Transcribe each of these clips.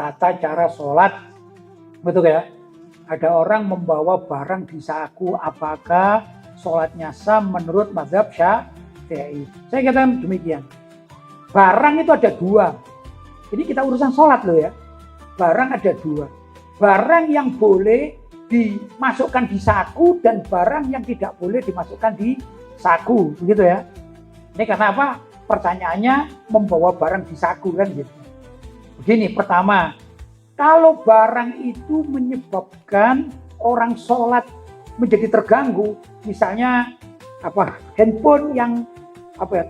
tata cara sholat, betul ya? Ada orang membawa barang di saku, apakah sholatnya sah menurut mazhab Syafi'i? Saya katakan demikian. Barang itu ada dua. Ini kita urusan sholat loh ya. Barang ada dua. Barang yang boleh dimasukkan di saku dan barang yang tidak boleh dimasukkan di saku, begitu ya. Ini karena apa? Pertanyaannya membawa barang di saku kan gitu. Begini, pertama, kalau barang itu menyebabkan orang sholat menjadi terganggu, misalnya handphone yang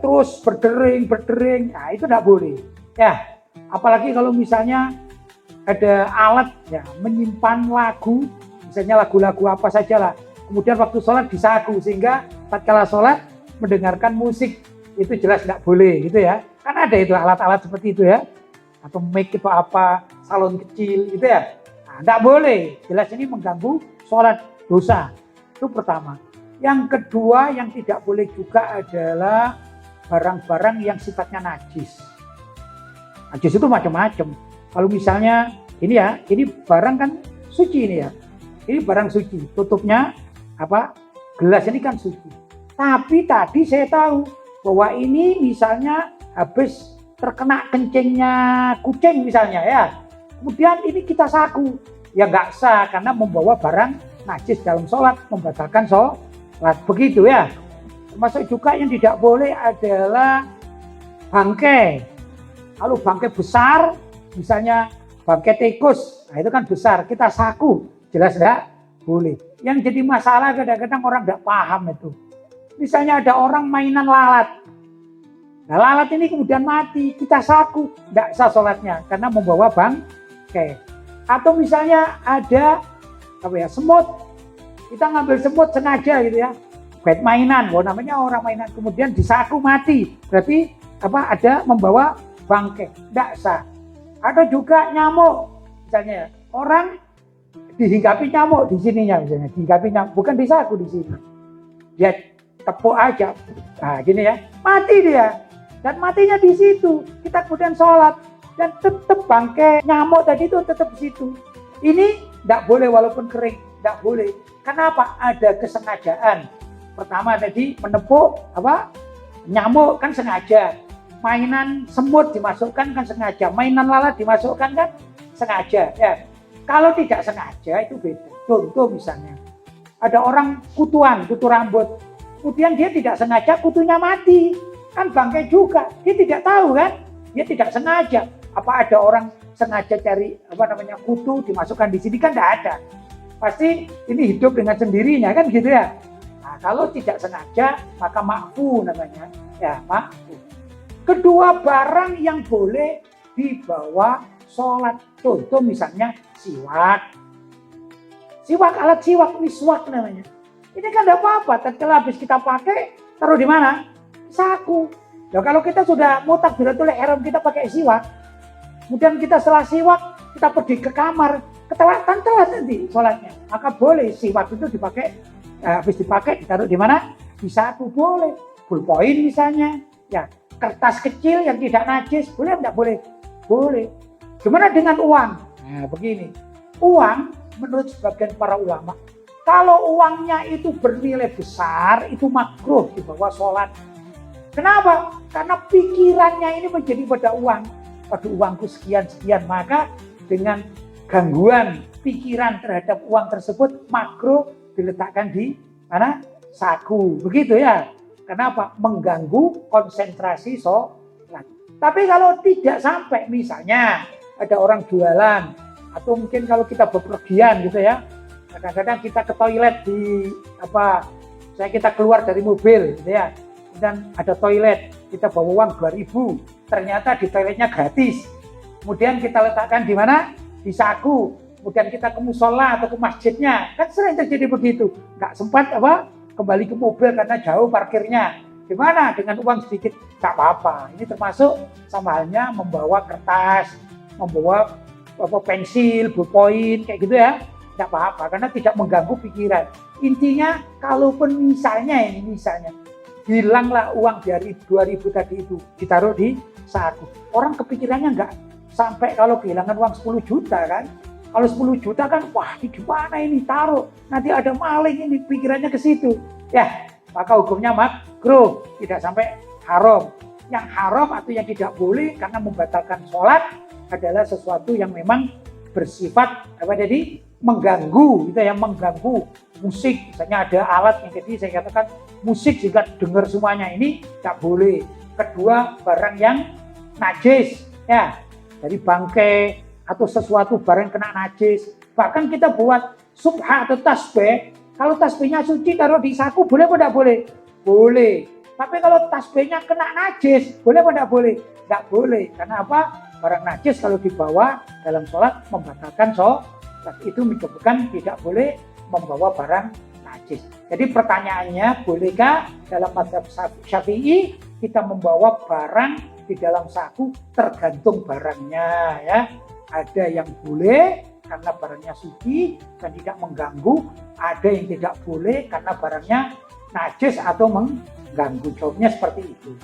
terus berdering, nah itu tidak boleh. Ya, apalagi kalau misalnya ada alat ya menyimpan lagu, misalnya lagu-lagu apa saja lah. Kemudian waktu sholat disaku sehingga tatkala sholat mendengarkan musik itu jelas tidak boleh gitu ya. Kan ada itu alat-alat seperti itu ya. Atau mic itu apa, salon kecil gitu ya. Nah, tidak boleh. Jelas ini mengganggu sholat, dosa. Itu pertama. Yang kedua yang tidak boleh juga adalah barang-barang yang sifatnya najis. Najis itu macam-macam. Kalau misalnya ini barang kan suci ini ya. Ini barang suci. Tutupnya gelas ini kan suci. Tapi tadi saya tahu bahwa ini misalnya habis terkena kencingnya kucing misalnya ya. Kemudian ini kita saku. Ya nggak sah karena membawa barang najis dalam sholat, membatalkan sholat. Begitu ya. Termasuk juga yang tidak boleh adalah bangkai. Kalau bangkai besar, misalnya bangkai tikus, nah itu kan besar, kita saku. Jelas nggak? Boleh. Yang jadi masalah kadang-kadang orang nggak paham itu. Misalnya ada orang mainan lalat. Nah, lalat ini kemudian mati, kita saku, tidak sah sholatnya karena membawa bangkai. Atau misalnya ada semut, kita ngambil semut sengaja gitu ya, buat mainan, namanya orang mainan, kemudian disaku mati, berarti ada membawa bangkai, tidak sah. Atau juga nyamuk, misalnya orang dihinggapi nyamuk di sininya, misalnya dihinggapi nyamuk, bukan disaku di sini, dia tepuk aja, nah gini ya, mati dia. Dan matinya di situ, kita kemudian sholat dan tetap bangkai nyamuk tadi itu tetap di situ. Ini tidak boleh walaupun kering, tidak boleh. Kenapa? Ada kesengajaan. Pertama tadi menepuk nyamuk kan sengaja. Mainan semut dimasukkan kan sengaja. Mainan lalat dimasukkan kan sengaja. Ya. Kalau tidak sengaja itu beda. Contoh misalnya, ada orang kutu rambut. Kemudian dia tidak sengaja kutunya mati. Kan bangkai juga, dia tidak tahu kan, dia tidak sengaja. Apa ada orang sengaja cari kutu dimasukkan di sini kan tidak ada. Pasti ini hidup dengan sendirinya kan gitu ya. Nah, kalau tidak sengaja maka ma'fu namanya, ya ma'fu. Kedua barang yang boleh dibawa sholat, contoh misalnya siwak, alat siwak, miswak namanya. Ini kan tidak apa-apa, tatkala habis kita pakai taruh di mana? Saku. Ya kalau kita sudah mau takbiratul ihram kita pakai siwak, kemudian kita setelah siwak kita pergi ke kamar, telat nanti sholatnya, maka boleh siwak itu dipakai, habis dipakai ditaruh di mana? Di saku boleh. Ballpoint misalnya, ya kertas kecil yang tidak najis boleh enggak boleh? Boleh. Gimana dengan uang? Nah begini, uang menurut sebagian para ulama, kalau uangnya itu bernilai besar itu makruh dibawa sholat. Kenapa? Karena pikirannya ini menjadi pada uang. Waduh uangku sekian-sekian. Maka dengan gangguan pikiran terhadap uang tersebut makruh diletakkan di mana? Saku. Begitu ya. Kenapa? Mengganggu konsentrasi sholat. Tapi kalau tidak sampai misalnya ada orang jualan. Atau mungkin kalau kita bepergian gitu ya. Kadang-kadang kita ke toilet kita keluar dari mobil gitu ya. Dan ada toilet, kita bawa uang 2.000, ternyata di toiletnya gratis. Kemudian kita letakkan di mana? Di saku. Kemudian kita ke musola atau ke masjidnya. Kan sering terjadi begitu. Nggak sempat kembali ke mobil karena jauh parkirnya. Gimana? Dengan uang sedikit, nggak apa-apa. Ini termasuk sama halnya membawa kertas, membawa pensil, ballpoint, kayak gitu ya. Nggak apa-apa, karena tidak mengganggu pikiran. Intinya, kalaupun misalnya hilanglah uang dari 2.000 tadi itu ditaruh di saku. Orang kepikirannya enggak sampai kalau kehilangan uang 10 juta kan. Kalau 10 juta kan, wah di mana ini taruh, nanti ada maling ini, pikirannya ke situ. Ya, maka hukumnya makruh, tidak sampai haram. Yang haram atau yang tidak boleh karena membatalkan sholat adalah sesuatu yang memang bersifat apa tadi, mengganggu, gitu ya, mengganggu musik. Misalnya ada alat yang tadi saya katakan musik sehingga dengar semuanya, ini tidak boleh. Kedua, barang yang najis, ya, dari bangkai atau sesuatu barang kena najis. Bahkan kita buat subha atau tasbih, kalau tasbihnya suci taruh di saku boleh apa tidak boleh? Boleh. Tapi kalau tasbihnya kena najis, boleh apa tidak boleh? Tidak boleh. Karena apa? Barang najis kalau dibawa dalam sholat membatalkan sholat. Itu menyebabkan tidak boleh membawa barang najis. Jadi pertanyaannya, bolehkah dalam mazhab Syafi'i kita membawa barang di dalam saku? Tergantung barangnya, ya. Ada yang boleh karena barangnya suci dan tidak mengganggu, ada yang tidak boleh karena barangnya najis atau mengganggu. Jawabnya seperti itu.